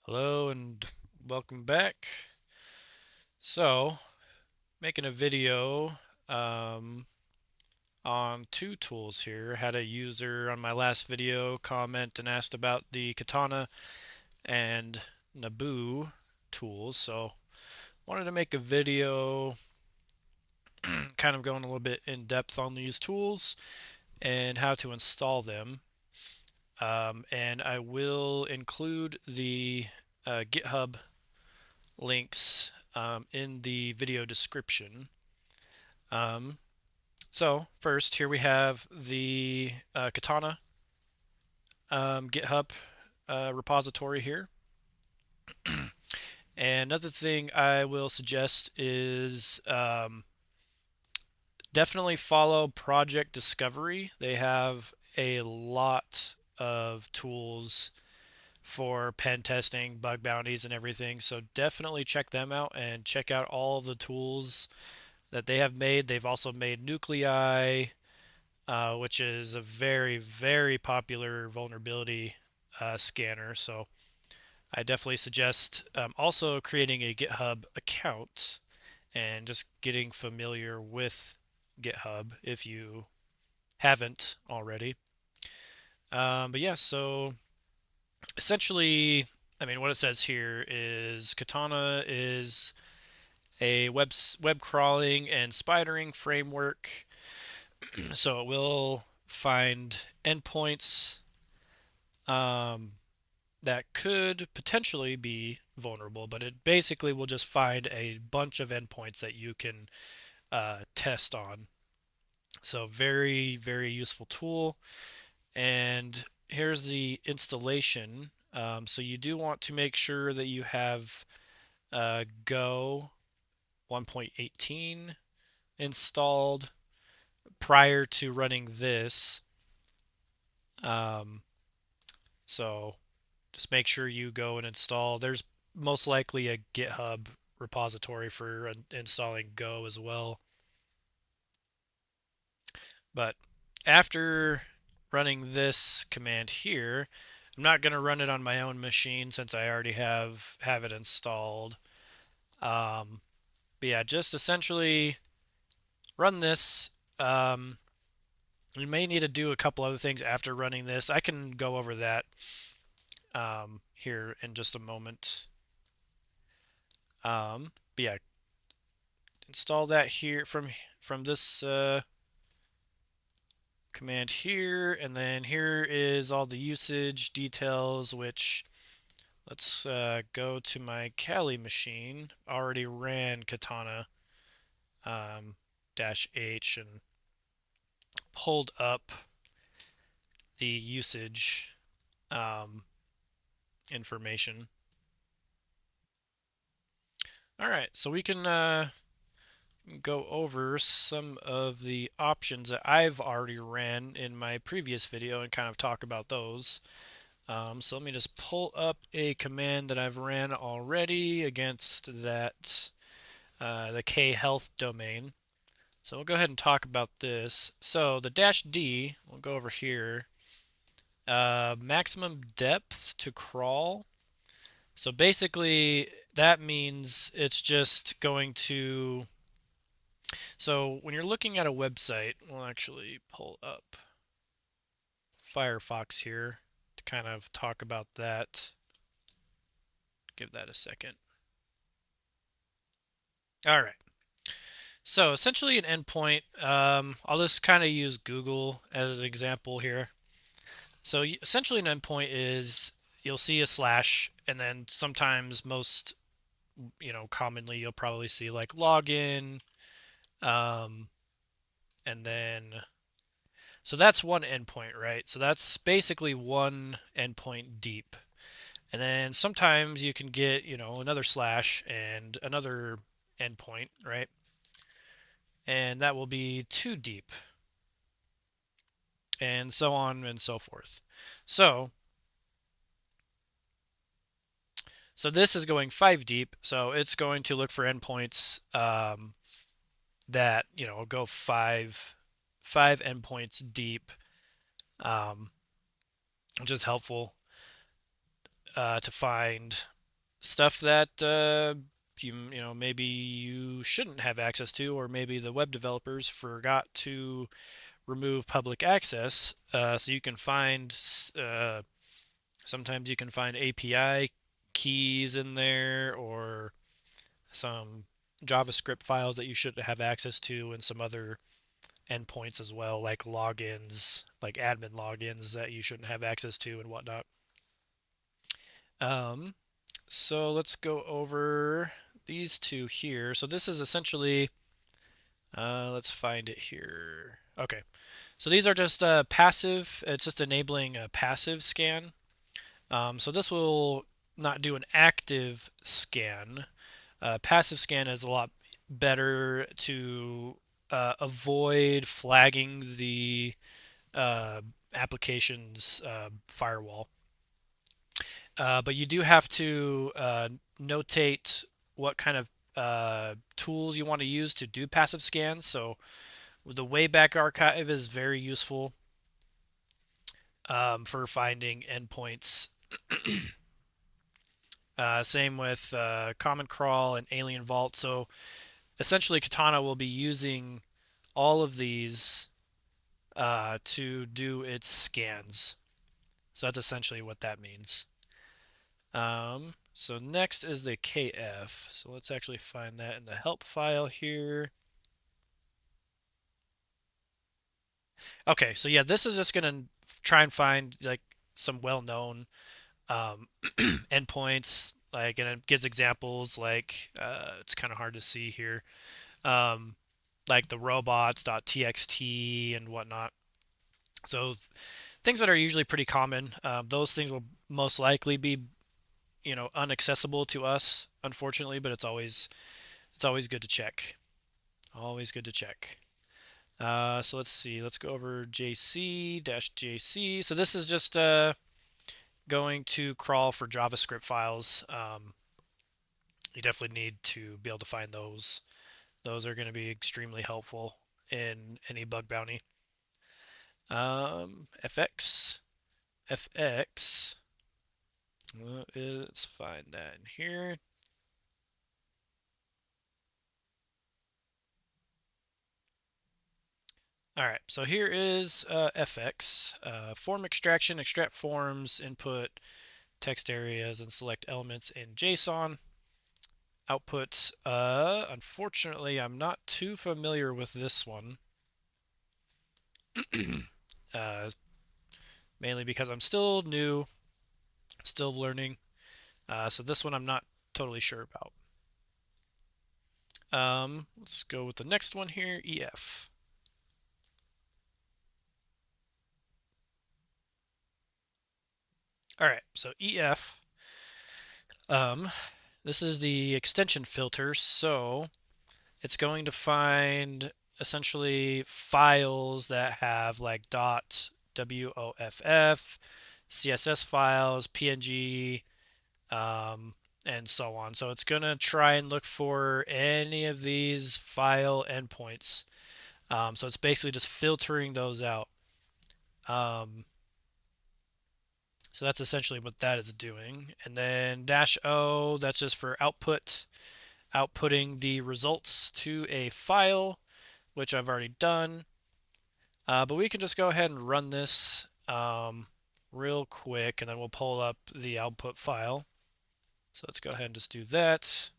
Hello and welcome back. So, making a video um, on two tools here. Had a user on my last video comment and asked about the Katana and Naabu tools. So, wanted to make a video kind of going a little bit in depth on these tools and how to install them. And I will include the GitHub links in the video description. Um, so first, here we have the Katana GitHub repository here. And another thing I will suggest is definitely follow Project Discovery. They have a lot of tools for pen testing, bug bounties, and everything. So definitely check them out and check out all of the tools that they have made. They've also made Nuclei, which is a very, very popular vulnerability scanner. So I definitely suggest also creating a GitHub account and just getting familiar with GitHub if you haven't already. But yeah, so essentially, I mean, what it says here is Katana is a web crawling and spidering framework. So it will find endpoints um, that could potentially be vulnerable, but it basically will just find a bunch of endpoints that you can test on. So very, very useful tool. And here's the installation. So you do want to make sure that you have Go 1.18 installed prior to running this. Um, so just make sure you go and install. There's most likely a GitHub repository for installing Go as well. But after running this command here, I'm not going to run it on my own machine since I already have it installed. But yeah, just essentially run this. Um, you may need to do a couple other things after running this. I can go over that here in just a moment. But yeah, install that here from this command here, and then here is all the usage details, which let's go to my Kali machine. Already ran Katana -H and pulled up the usage um, information. All right, so we can go over some of the options that I've already ran in my previous video and kind of talk about those. So let me just pull up a command that I've ran already against that the K health domain. So we'll go ahead and talk about this. So the -D, we'll go over here. Maximum depth to crawl. So basically that means it's just going to. So when you're looking at a website, we'll actually pull up Firefox here to kind of talk about that. Give that a second. All right. So essentially an endpoint, I'll just kind of use Google as an example here. So essentially an endpoint is you'll see a slash and then sometimes most, commonly you'll probably see like login, um, and then, so that's one endpoint, right? So that's basically one endpoint deep. And then sometimes you can get, another slash and another endpoint, right? And that will be two deep, and so on and so forth. So, so this is going five deep, so it's going to look for endpoints that go five endpoints deep, um, which is helpful to find. stuff that you know maybe you shouldn't have access to, or maybe the web developers forgot to remove public access. So you can find sometimes you can find API keys in there, or some JavaScript files that you shouldn't have access to, and some other endpoints as well, like logins, like admin logins that you shouldn't have access to and whatnot. Um, so let's go over these two here. So this is essentially, let's find it here. Okay, so these are just passive. It's just enabling a passive scan. So this will not do an active scan. Passive scan is a lot better to avoid flagging the uh, application's firewall. But you do have to notate what kind of tools you want to use to do passive scans. So the Wayback Archive is very useful for finding endpoints. Same with Common Crawl and Alien Vault. So essentially, Katana will be using all of these to do its scans. So that's essentially what that means. So next is the KF. So let's actually find that in the help file here. Okay, so yeah, this is just gonna try and find like some well-known endpoints, like, and it gives examples like it's kind of hard to see here, um, like the robots.txt and whatnot. So things that are usually pretty common, those things will most likely be unaccessible to us, unfortunately, but it's always good to check. Always good to check. So let's see. Let's go over JC-JC. So this is just going to crawl for JavaScript files. You definitely need to be able to find those. Those are going to be extremely helpful in any bug bounty. FX. FX. Let's find that in here. All right, so here is FX. Form extraction, extract forms, input text areas, and select elements in JSON. Output. Unfortunately, I'm not too familiar with this one. uh, Mainly because I'm still new, still learning. So this one I'm not totally sure about. Let's go with the next one here, EF. All right, so EF. Um, this is the extension filter, so it's going to find essentially files that have like .woff, CSS files, PNG, um, and so on. So it's going to try and look for any of these file endpoints. So it's basically just filtering those out. Um, so that's essentially what that is doing. And then -O, that's just for output, outputting the results to a file, which I've already done. But we can just go ahead and run this real quick, and then we'll pull up the output file. So let's go ahead and just do that.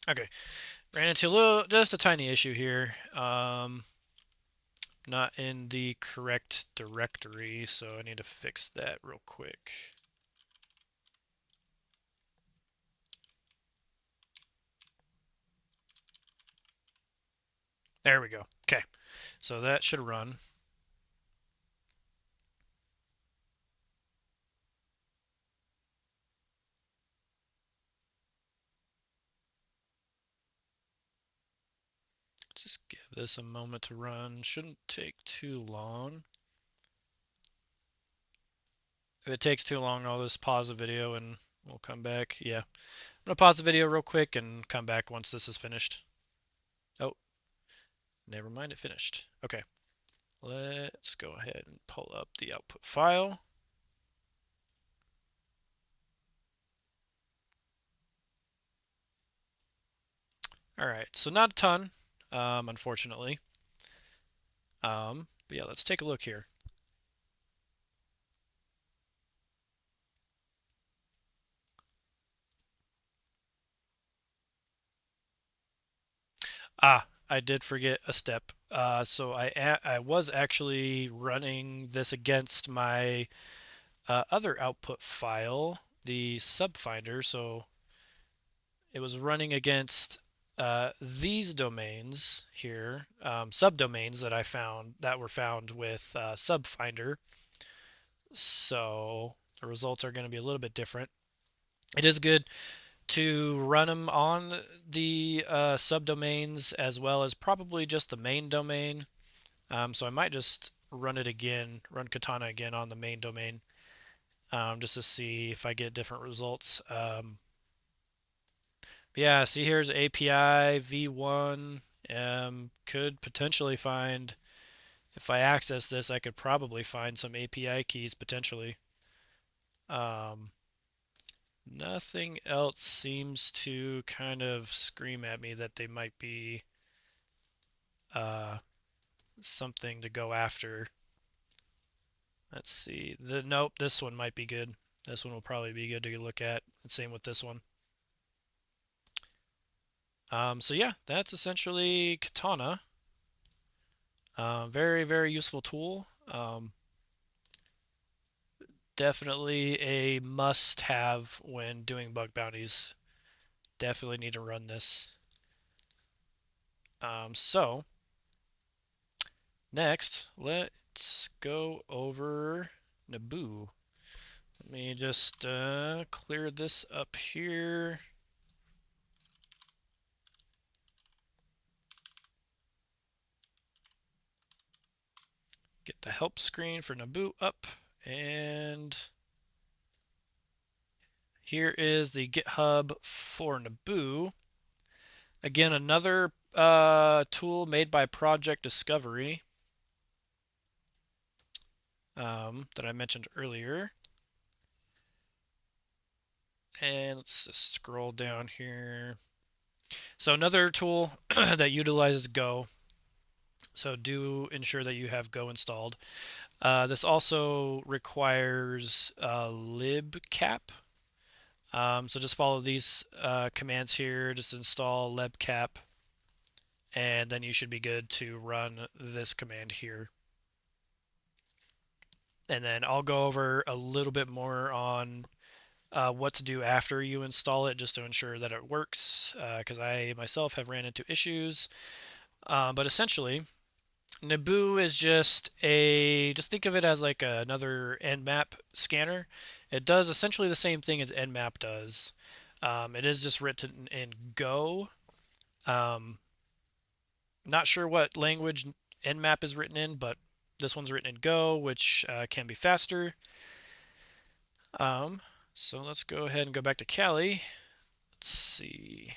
Okay, ran into just a tiny issue here. Not in the correct directory, so I need to fix that real quick. There we go. Okay, so that should run. Just give this a moment to run. Shouldn't take too long. If it takes too long, I'll just pause the video and we'll come back. Yeah, I'm gonna pause the video real quick and come back once this is finished. Oh, never mind, it finished. Okay, let's go ahead and pull up the output file. All right, so not a ton, unfortunately. But yeah, let's take a look here. Ah, I did forget a step. So I was actually running this against my other output file, the subfinder. So it was running against these domains here, subdomains that I found that were found with subfinder. So the results are going to be a little bit different. It is good to run them on the subdomains as well as probably just the main domain. So I might just run it again, run Katana again on the main domain, just to see if I get different results. Yeah, see here's API v1. Could potentially find, if I access this, I could probably find some API keys potentially. Um, Nothing else seems to kind of scream at me that they might be uh, something to go after. Let's see. Nope, this one might be good. This one will probably be good to look at. And same with this one. So yeah, that's essentially Katana. Very, very useful tool. Definitely a must-have when doing bug bounties. Definitely need to run this. So next, let's go over Naabu. Let me just clear this up here. Get the help screen for Naabu up. And here is the GitHub for Naabu. Again, another tool made by Project Discovery that I mentioned earlier. And let's just scroll down here. So another tool that utilizes Go. So do ensure that you have Go installed. This also requires libcap. So just follow these commands here. Just install libcap, and then you should be good to run this command here. And then I'll go over a little bit more on what to do after you install it, just to ensure that it works, because I myself have ran into issues. But essentially, Naabu is just think of it as like another Nmap scanner. It does essentially the same thing as Nmap does. It is just written in Go. Um, Not sure what language Nmap is written in, but this one's written in Go, which can be faster. Um, so let's go ahead and go back to Kali. Let's see.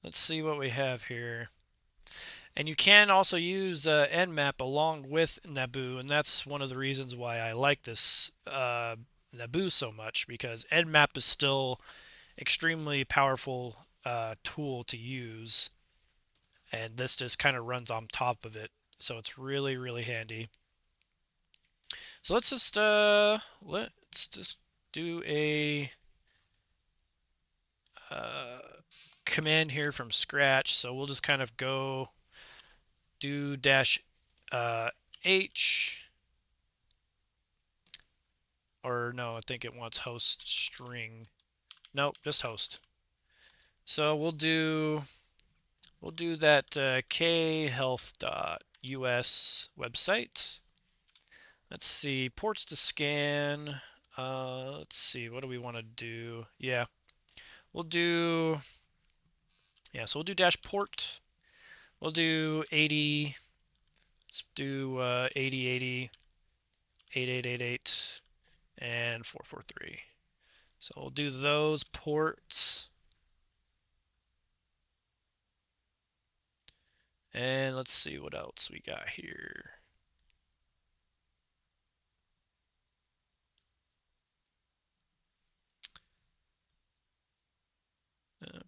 Let's see what we have here. And you can also use Nmap along with Naabu, and that's one of the reasons why I like this Naabu so much, because Nmap is still extremely powerful tool to use, and this just kind of runs on top of it, so it's really, really handy. So let's just do a uh, command here from scratch. So we'll just kind of go do dash h, or no, I think it wants host string. Nope, just host. So we'll do that khealth.us website. Let's see, ports to scan. Let's see, what do we want to do? Yeah, we'll do, yeah, so we'll do dash port. We'll do 80. Let's do 8080, 8888, and 443. So we'll do those ports. And let's see what else we got here.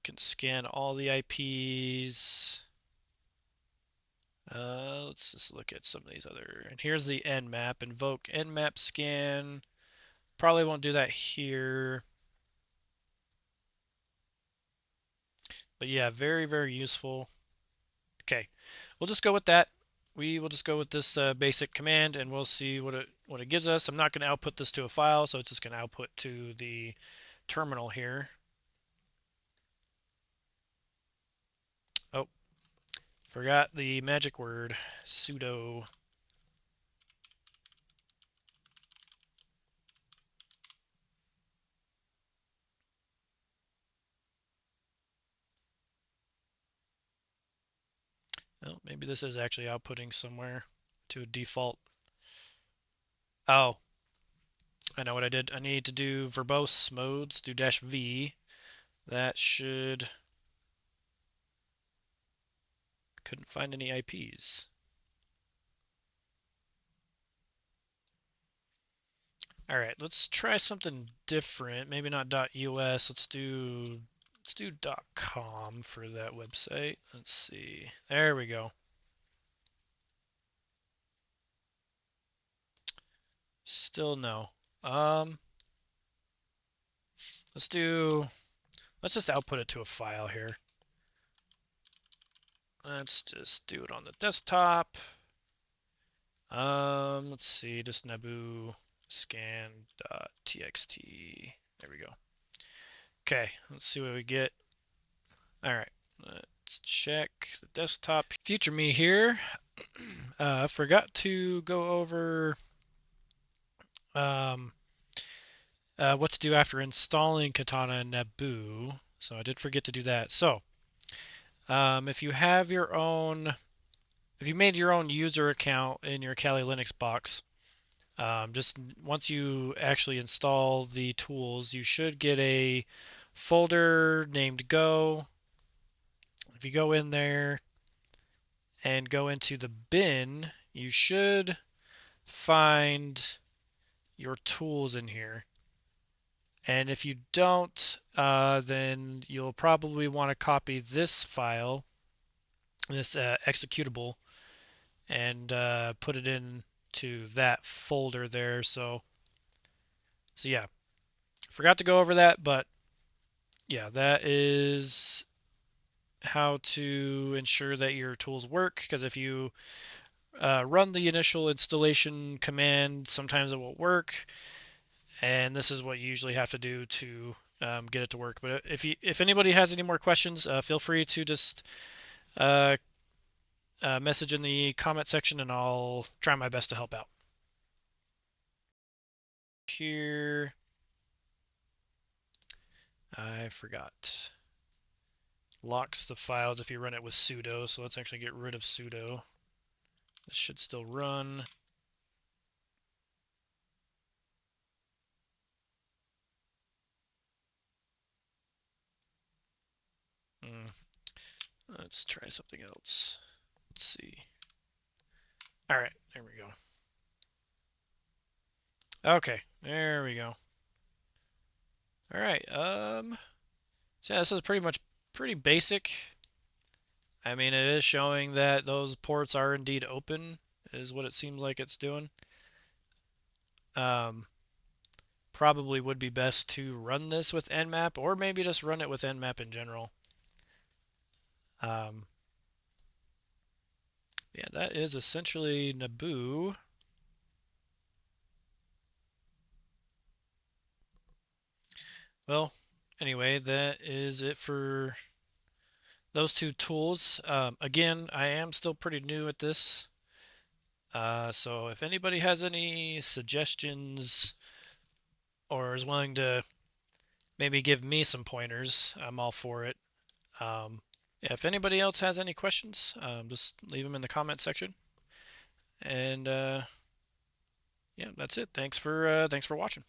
Can scan all the IPs. Let's just look at some of these other. And here's the nmap. Invoke nmap scan. Probably won't do that here. But yeah, very, very useful. Okay, we'll just go with that. We will just go with this basic command, and we'll see what it gives us. I'm not going to output this to a file, so it's just going to output to the terminal here. Oh, forgot the magic word, sudo. Oh, maybe this is actually outputting somewhere to a default. Oh, I know what I did. I need to do verbose modes, do -v. That should... Couldn't find any IPs. All right, let's try something different. Maybe not .us. Let's do .com for that website. Let's see. There we go. Still no. Um, let's just output it to a file here. Let's just do it on the desktop. Let's see, just Naabu scan.txt. There we go. Okay, let's see what we get. All right, let's check the desktop. Future me here. Forgot to go over um, what to do after installing Katana and Naabu. So I did forget to do that. So if you have your own, if you made your own user account in your Kali Linux box, just once you actually install the tools, you should get a folder named Go. If you go in there and go into the bin, you should find your tools in here. And if you don't, then you'll probably want to copy this file, this executable, and put it into that folder there. So yeah, forgot to go over that, but yeah, that is how to ensure that your tools work. Because if you run the initial installation command, sometimes it won't work, and this is what you usually have to do to get it to work. But if anybody has any more questions, feel free to just uh, message in the comment section, and I'll try my best to help out. Here, I forgot. Locks the files if you run it with sudo, so let's actually get rid of sudo. This should still run. Let's try something else. Let's see. All right, there we go. Okay, there we go. All right, so yeah, this is pretty basic. I mean, it is showing that those ports are indeed open, is what it seems like it's doing. Probably would be best to run this with nmap, or maybe just run it with nmap in general. Yeah, that is essentially Naabu. Well, anyway, that is it for those two tools. Again, I am still pretty new at this. So if anybody has any suggestions or is willing to maybe give me some pointers, I'm all for it. Yeah, if anybody else has any questions, just leave them in the comment section. And yeah, that's it. Thanks for watching.